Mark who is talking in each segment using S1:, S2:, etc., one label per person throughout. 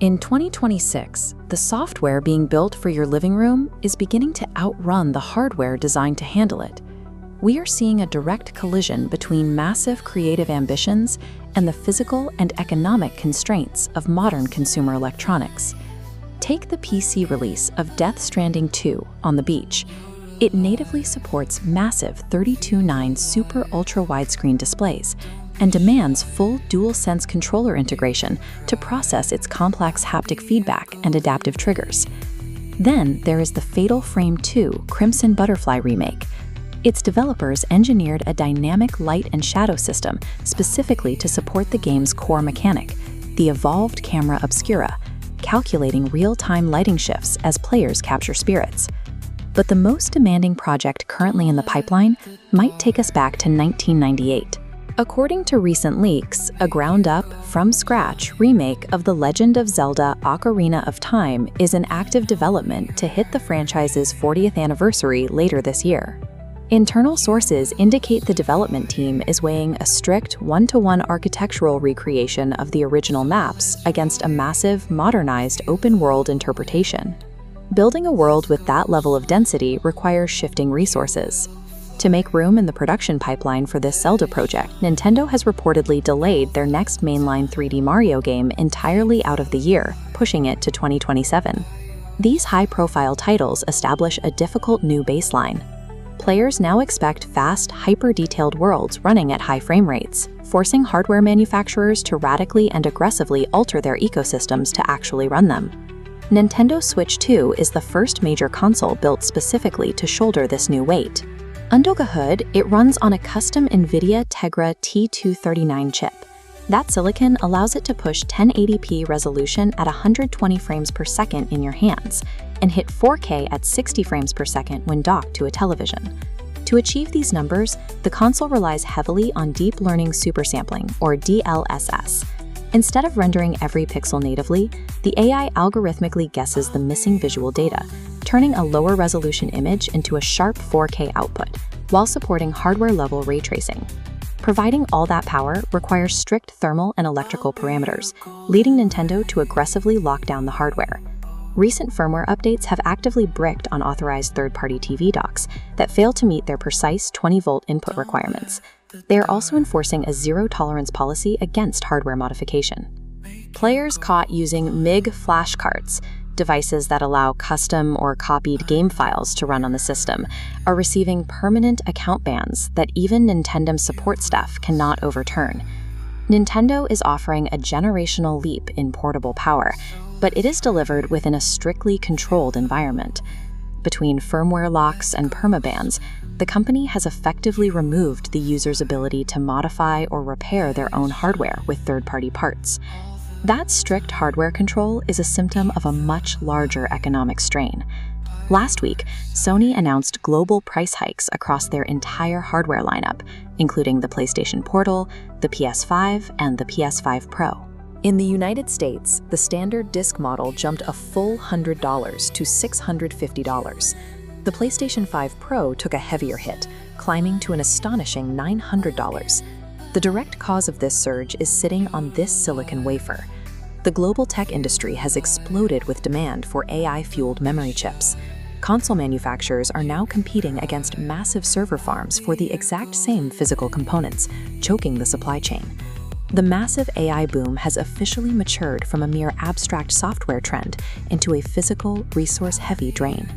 S1: In 2026, the software being built for your living room is beginning to outrun the hardware designed to handle it. We are seeing a direct collision between massive creative ambitions and the physical and economic constraints of modern consumer electronics. Take the PC release of Stranding 2 on the beach. It natively supports massive 32:9 super ultra widescreen displays and demands full DualSense controller integration to process its complex haptic feedback and adaptive triggers. Then there is the Fatal Frame 2 Crimson Butterfly remake. Its developers engineered a dynamic light and shadow system specifically to support the game's core mechanic, the evolved camera obscura, calculating real-time lighting shifts as players capture spirits. But the most demanding project currently in the pipeline might take us back to 1998. According to recent leaks, a ground-up, from-scratch remake of The Legend of Zelda Ocarina of Time is in active development to hit the franchise's 40th anniversary later this year. Internal sources indicate the development team is weighing a strict one-to-one architectural recreation of the original maps against a massive, modernized open-world interpretation. Building a world with that level of density requires shifting resources. To make room in the production pipeline for this Zelda project, Nintendo has reportedly delayed their next mainline 3D Mario game entirely out of the year, pushing it to 2027. These high-profile titles establish a difficult new baseline. Players now expect fast, hyper-detailed worlds running at high frame rates, forcing hardware manufacturers to radically and aggressively alter their ecosystems to actually run them. Nintendo Switch 2 is the first major console built specifically to shoulder this new weight. Under the hood, it runs on a custom NVIDIA Tegra T239 chip. That silicon allows it to push 1080p resolution at 120 frames per second in your hands and hit 4K at 60 frames per second when docked to a television. To achieve these numbers, the console relies heavily on deep learning supersampling, or DLSS. Instead of rendering every pixel natively, the AI algorithmically guesses the missing visual data, turning a lower resolution image into a sharp 4K output, while supporting hardware-level ray tracing. Providing all that power requires strict thermal and electrical parameters, leading Nintendo to aggressively lock down the hardware. Recent firmware updates have actively bricked unauthorized third-party TV docks that fail to meet their precise 20-volt input requirements. They are also enforcing a zero-tolerance policy against hardware modification. Players caught using MIG flash cards, devices that allow custom or copied game files to run on the system, are receiving permanent account bans that even Nintendo support staff cannot overturn. Nintendo is offering a generational leap in portable power, but it is delivered within a strictly controlled environment. Between firmware locks and permabans, the company has effectively removed the user's ability to modify or repair their own hardware with third-party parts. That strict hardware control is a symptom of a much larger economic strain. Last week, Sony announced global price hikes across their entire hardware lineup, including the PlayStation Portal, the PS5, and the PS5 Pro. In the United States, the standard disc model jumped a full $100 to $650. The PlayStation 5 Pro took a heavier hit, climbing to an astonishing $900. The direct cause of this surge is sitting on this silicon wafer. The global tech industry has exploded with demand for AI-fueled memory chips. Console manufacturers are now competing against massive server farms for the exact same physical components, choking the supply chain. The massive AI boom has officially matured from a mere abstract software trend into a physical, resource-heavy drain.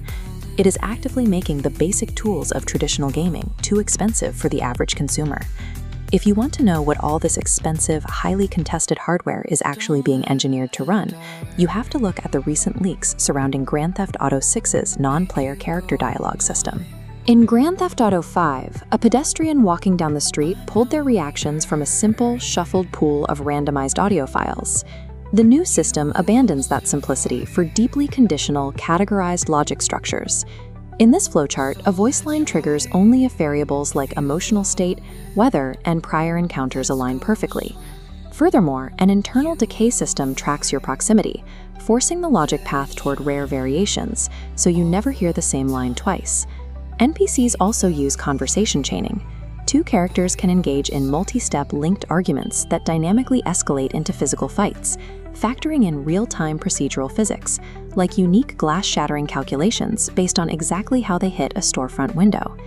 S1: It is actively making the basic tools of traditional gaming too expensive for the average consumer. If you want to know what all this expensive, highly contested hardware is actually being engineered to run, you have to look at the recent leaks surrounding Grand Theft Auto 6's non-player character dialogue system. In Grand Theft Auto 5, a pedestrian walking down the street pulled their reactions from a simple, shuffled pool of randomized audio files. The new system abandons that simplicity for deeply conditional, categorized logic structures. In this flowchart, a voice line triggers only if variables like emotional state, weather, and prior encounters align perfectly. Furthermore, an internal decay system tracks your proximity, forcing the logic path toward rare variations, so you never hear the same line twice. NPCs also use conversation chaining. Two characters can engage in multi-step linked arguments that dynamically escalate into physical fights. factoring in real-time procedural physics, like unique glass-shattering calculations based on exactly how they hit a storefront window.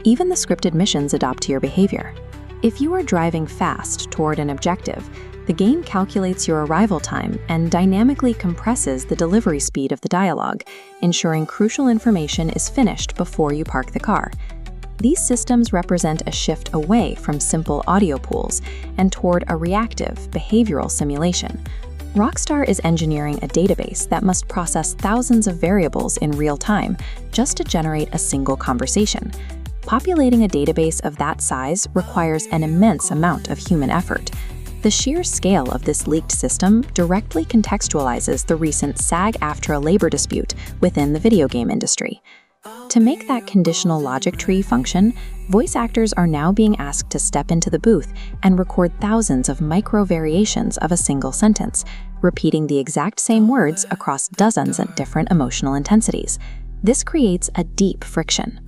S1: Even the scripted missions adapt to your behavior. If you are driving fast toward an objective, the game calculates your arrival time and dynamically compresses the delivery speed of the dialogue, ensuring crucial information is finished before you park the car. These systems represent a shift away from simple audio pools and toward a reactive, behavioral simulation. Rockstar is engineering a database that must process thousands of variables in real time just to generate a single conversation. Populating a database of that size requires an immense amount of human effort. The sheer scale of this leaked system directly contextualizes the recent SAG-AFTRA labor dispute within the video game industry. To make that conditional logic tree function, voice actors are now being asked to step into the booth and record thousands of micro-variations of a single sentence, repeating the exact same words across dozens of different emotional intensities. This creates a deep friction.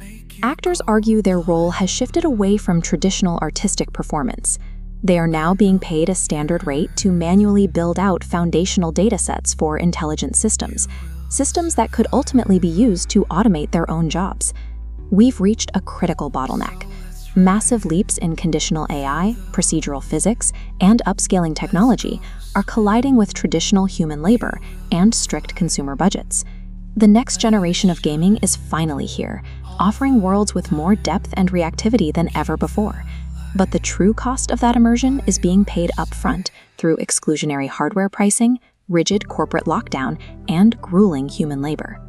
S1: Actors argue their role has shifted away from traditional artistic performance. They are now being paid a standard rate to manually build out foundational datasets for intelligent systems that could ultimately be used to automate their own jobs. We've reached a critical bottleneck. Massive leaps in conditional AI, procedural physics, and upscaling technology are colliding with traditional human labor and strict consumer budgets. The next generation of gaming is finally here, offering worlds with more depth and reactivity than ever before. But the true cost of that immersion is being paid upfront through exclusionary hardware pricing, rigid corporate lockdown, and grueling human labor.